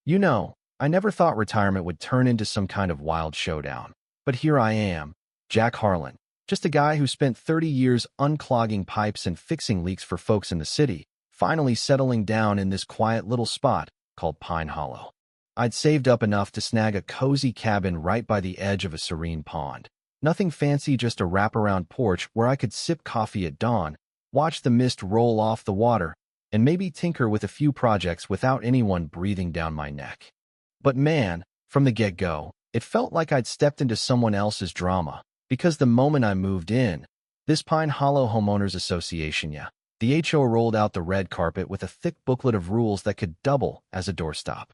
You know, I never thought retirement would turn into some kind of wild showdown. But here I am, Jack Harlan, just a guy who spent 30 years unclogging pipes and fixing leaks for folks in the city, finally settling down in this quiet little spot called Pine Hollow. I'd saved up enough to snag a cozy cabin right by the edge of a serene pond. Nothing fancy, just a wraparound porch where I could sip coffee at dawn, watch the mist roll off the water, and maybe tinker with a few projects without anyone breathing down my neck. But man, from the get-go, it felt like I'd stepped into someone else's drama, because the moment I moved in, this Pine Hollow Homeowners Association, the HOA rolled out the red carpet with a thick booklet of rules that could double as a doorstop.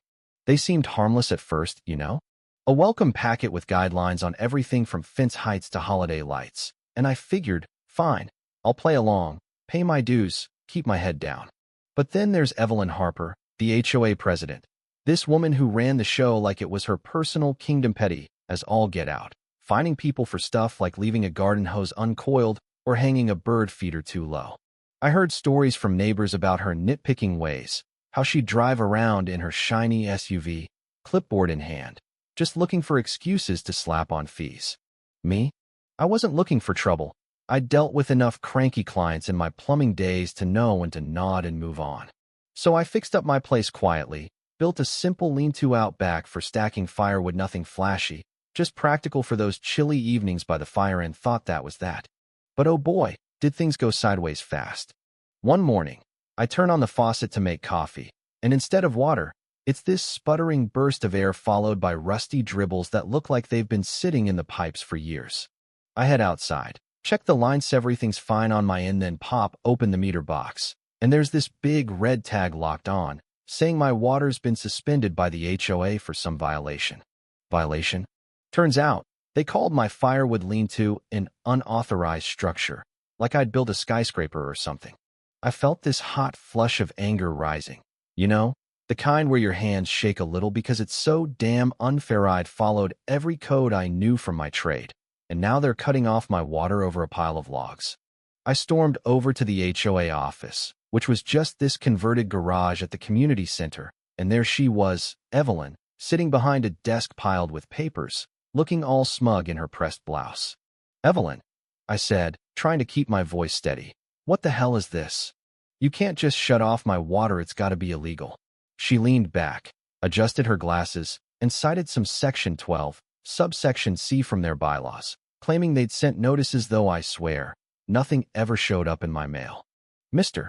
They seemed harmless at first, you know? A welcome packet with guidelines on everything from fence heights to holiday lights. And I figured, fine, I'll play along, pay my dues, keep my head down. But then there's Evelyn Harper, the HOA president. This woman who ran the show like it was her personal kingdom, petty as all get out, fining people for stuff like leaving a garden hose uncoiled or hanging a bird feeder too low. I heard stories from neighbors about her nitpicking ways, how she'd drive around in her shiny SUV, clipboard in hand, just looking for excuses to slap on fees. Me? I wasn't looking for trouble. I'd dealt with enough cranky clients in my plumbing days to know when to nod and move on. So I fixed up my place quietly, built a simple lean-to out back for stacking firewood, nothing flashy, just practical for those chilly evenings by the fire, and thought that was that. But oh boy, did things go sideways fast. One morning, I turn on the faucet to make coffee, and instead of water, it's this sputtering burst of air followed by rusty dribbles that look like they've been sitting in the pipes for years. I head outside, check the lines, everything's fine on my end, then pop open the meter box, and there's this big red tag locked on, saying my water's been suspended by the HOA for some violation. Violation? Turns out, they called my firewood lean-to an unauthorized structure, like I'd built a skyscraper or something. I felt this hot flush of anger rising. You know, the kind where your hands shake a little because it's so damn unfair. I'd followed every code I knew from my trade, and now they're cutting off my water over a pile of logs. I stormed over to the HOA office, which was just this converted garage at the community center, and there she was, Evelyn, sitting behind a desk piled with papers, looking all smug in her pressed blouse. "Evelyn," I said, trying to keep my voice steady, "what the hell is this? You can't just shut off my water, it's gotta be illegal." She leaned back, adjusted her glasses, and cited some Section 12, subsection C from their bylaws, claiming they'd sent notices, though I swear, nothing ever showed up in my mail. "Mr.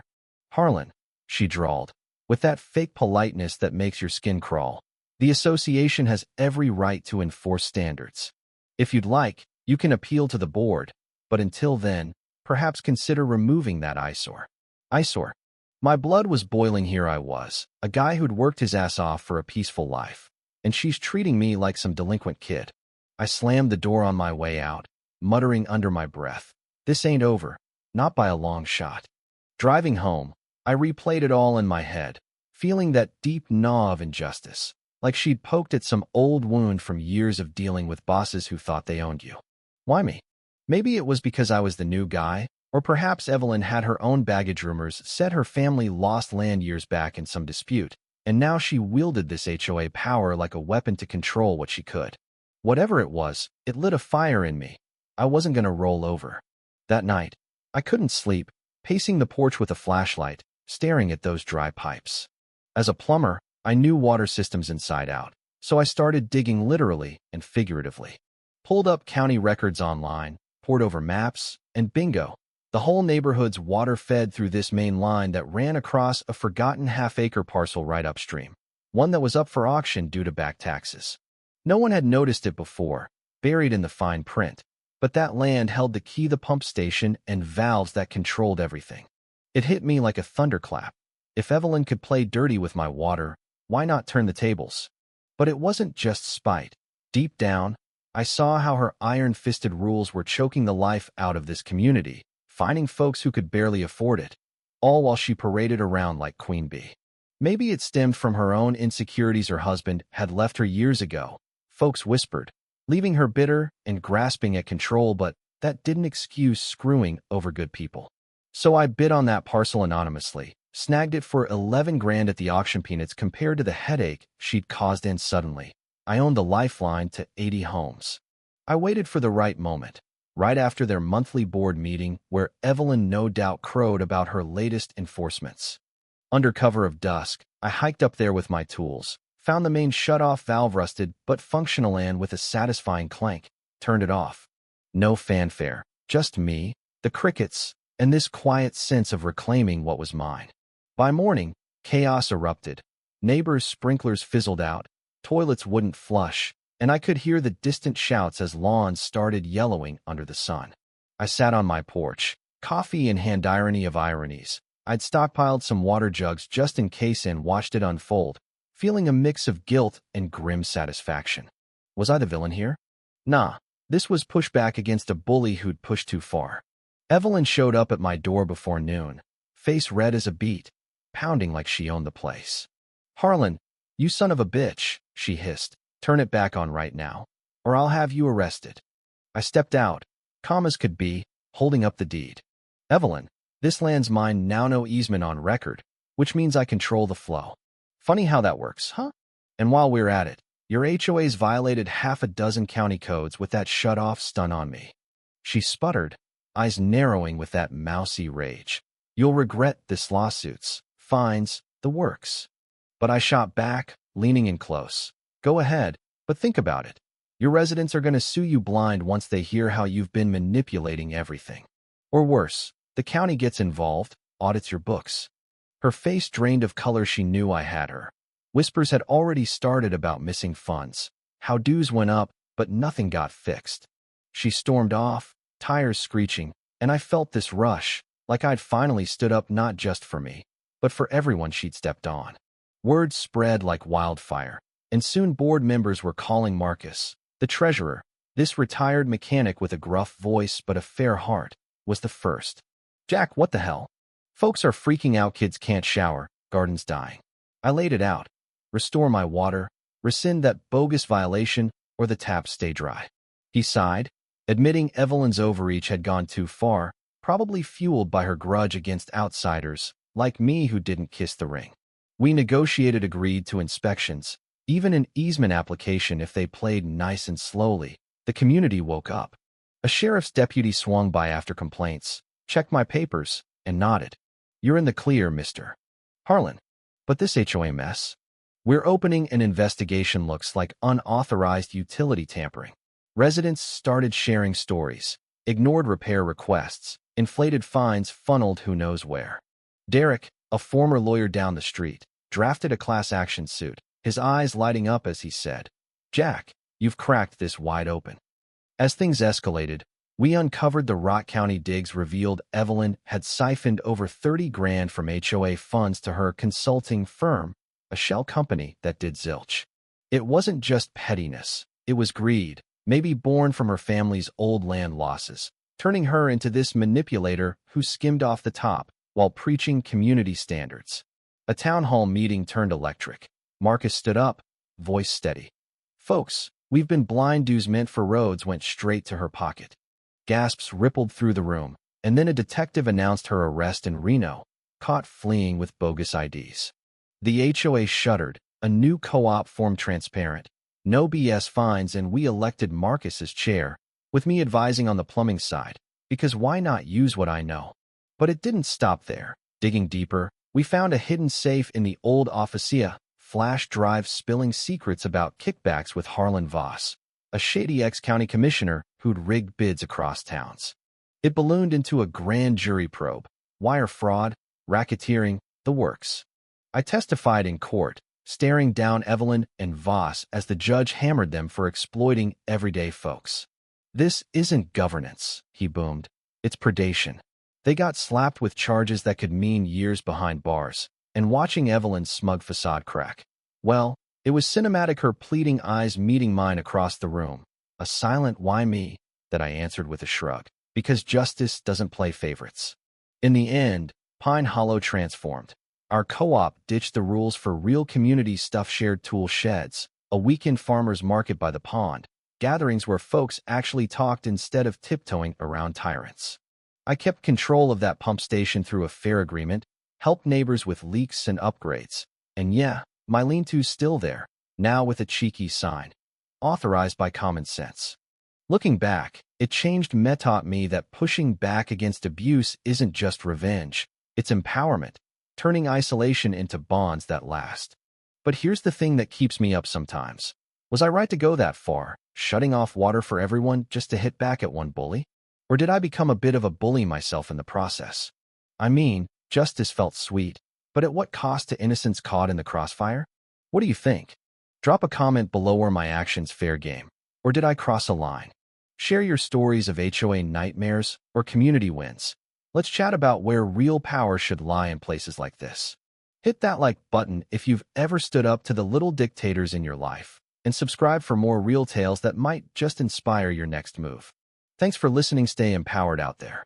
Harlan," she drawled, with that fake politeness that makes your skin crawl, "the association has every right to enforce standards. If you'd like, you can appeal to the board, but until then, perhaps consider removing that eyesore." Eyesore? My blood was boiling. Here I was, a guy who'd worked his ass off for a peaceful life, and she's treating me like some delinquent kid. I slammed the door on my way out, muttering under my breath, "This ain't over, not by a long shot." Driving home, I replayed it all in my head, feeling that deep gnaw of injustice, like she'd poked at some old wound from years of dealing with bosses who thought they owned you. Why me? Maybe it was because I was the new guy, or perhaps Evelyn had her own baggage. Rumors said her family lost land years back in some dispute, and now she wielded this HOA power like a weapon to control what she could. Whatever it was, it lit a fire in me. I wasn't going to roll over. That night, I couldn't sleep, pacing the porch with a flashlight, staring at those dry pipes. As a plumber, I knew water systems inside out, so I started digging literally and figuratively. Pulled up county records online, pored over maps, and bingo, the whole neighborhood's water fed through this main line that ran across a forgotten half-acre parcel right upstream, one that was up for auction due to back taxes. No one had noticed it before, buried in the fine print, but that land held the key, the pump station, and valves that controlled everything. It hit me like a thunderclap. If Evelyn could play dirty with my water, why not turn the tables? But it wasn't just spite. Deep down, I saw how her iron-fisted rules were choking the life out of this community, finding folks who could barely afford it, all while she paraded around like Queen Bee. Maybe it stemmed from her own insecurities. Her husband had left her years ago, folks whispered, leaving her bitter and grasping at control, but that didn't excuse screwing over good people. So I bid on that parcel anonymously, Snagged it for 11 grand at the auction peanuts compared to the headache she'd caused in suddenly. I owned the lifeline to 80 homes. I waited for the right moment, right after their monthly board meeting where Evelyn no doubt crowed about her latest enforcements. Under cover of dusk, I hiked up there with my tools, found the main shut-off valve rusted but functional and with a satisfying clank, turned it off. No fanfare, just me, the crickets, and this quiet sense of reclaiming what was mine. By morning, chaos erupted. Neighbors' sprinklers fizzled out, toilets wouldn't flush, and I could hear the distant shouts as lawns started yellowing under the sun. I sat on my porch, coffee in hand, irony of ironies. I'd stockpiled some water jugs just in case and watched it unfold, feeling a mix of guilt and grim satisfaction. Was I the villain here? Nah, this was pushback against a bully who'd pushed too far. Evelyn showed up at my door before noon, face red as a beet, pounding like she owned the place. "Harlan, you son of a bitch," she hissed. "Turn it back on right now, or I'll have you arrested." I stepped out, calm as could be, holding up the deed. "Evelyn, this land's mine now, no easement on record, which means I control the flow. Funny how that works, huh? And while we're at it, your HOA's violated half a dozen county codes with that shut-off stun on me." She sputtered, eyes narrowing with that mousy rage. "You'll regret this, lawsuits, fines, the works." But I shot back, leaning in close. "Go ahead, but think about it. Your residents are going to sue you blind once they hear how you've been manipulating everything. Or worse, the county gets involved, audits your books." Her face drained of color. She knew I had her. Whispers had already started about missing funds, how dues went up, but nothing got fixed. She stormed off, tires screeching, and I felt this rush, like I'd finally stood up not just for me, but for everyone she'd stepped on. Word spread like wildfire, and soon board members were calling Marcus, the treasurer, this retired mechanic with a gruff voice but a fair heart, was the first. "Jack, what the hell? Folks are freaking out, kids can't shower, gardens dying." I laid it out. Restore my water, rescind that bogus violation, or the taps stay dry. He sighed, admitting Evelyn's overreach had gone too far, probably fueled by her grudge against outsiders, like me who didn't kiss the ring. We negotiated, agreed to inspections, even an easement application if they played nice and slowly. The community woke up. A sheriff's deputy swung by after complaints, checked my papers, and nodded. "You're in the clear, Mr. Harlan. But this HOA mess? We're opening an investigation, looks like unauthorized utility tampering." Residents started sharing stories, ignored repair requests, inflated fines funneled who knows where. Derek, a former lawyer down the street, drafted a class action suit, his eyes lighting up as he said, "Jack, you've cracked this wide open." As things escalated, we uncovered the Rock County digs revealed Evelyn had siphoned over 30 grand from HOA funds to her consulting firm, a shell company that did zilch. It wasn't just pettiness, it was greed, maybe born from her family's old land losses, turning her into this manipulator who skimmed off the top while preaching community standards. A town hall meeting turned electric. Marcus stood up, voice steady. "Folks, we've been blind. Dues meant for roads went straight to her pocket." Gasps rippled through the room, and then a detective announced her arrest in Reno, caught fleeing with bogus IDs. The HOA shuddered, a new co-op formed, transparent, no BS fines, and we elected Marcus as chair, with me advising on the plumbing side, because why not use what I know? But it didn't stop there. Digging deeper, we found a hidden safe in the old officia, flash drive spilling secrets about kickbacks with Harlan Voss, a shady ex-county commissioner who'd rigged bids across towns. It ballooned into a grand jury probe, wire fraud, racketeering, the works. I testified in court, staring down Evelyn and Voss as the judge hammered them for exploiting everyday folks. "This isn't governance," he boomed. "It's predation." They got slapped with charges that could mean years behind bars, and watching Evelyn's smug facade crack. Well, it was cinematic, her pleading eyes meeting mine across the room. A silent "why me?" that I answered with a shrug. Because justice doesn't play favorites. In the end, Pine Hollow transformed. Our co-op ditched the rules for real community stuff, shared tool sheds, a weekend farmers market by the pond, gatherings where folks actually talked instead of tiptoeing around tyrants. I kept control of that pump station through a fair agreement, helped neighbors with leaks and upgrades. And yeah, my lean-to's still there, now with a cheeky sign. Authorized by common sense. Looking back, it taught me that pushing back against abuse isn't just revenge, it's empowerment, turning isolation into bonds that last. But here's the thing that keeps me up sometimes. Was I right to go that far, shutting off water for everyone just to hit back at one bully? Or did I become a bit of a bully myself in the process? I mean, justice felt sweet, but at what cost to innocents caught in the crossfire? What do you think? Drop a comment below. Were my actions fair game? Or did I cross a line? Share your stories of HOA nightmares or community wins. Let's chat about where real power should lie in places like this. Hit that like button if you've ever stood up to the little dictators in your life, and subscribe for more real tales that might just inspire your next move. Thanks for listening. Stay empowered out there.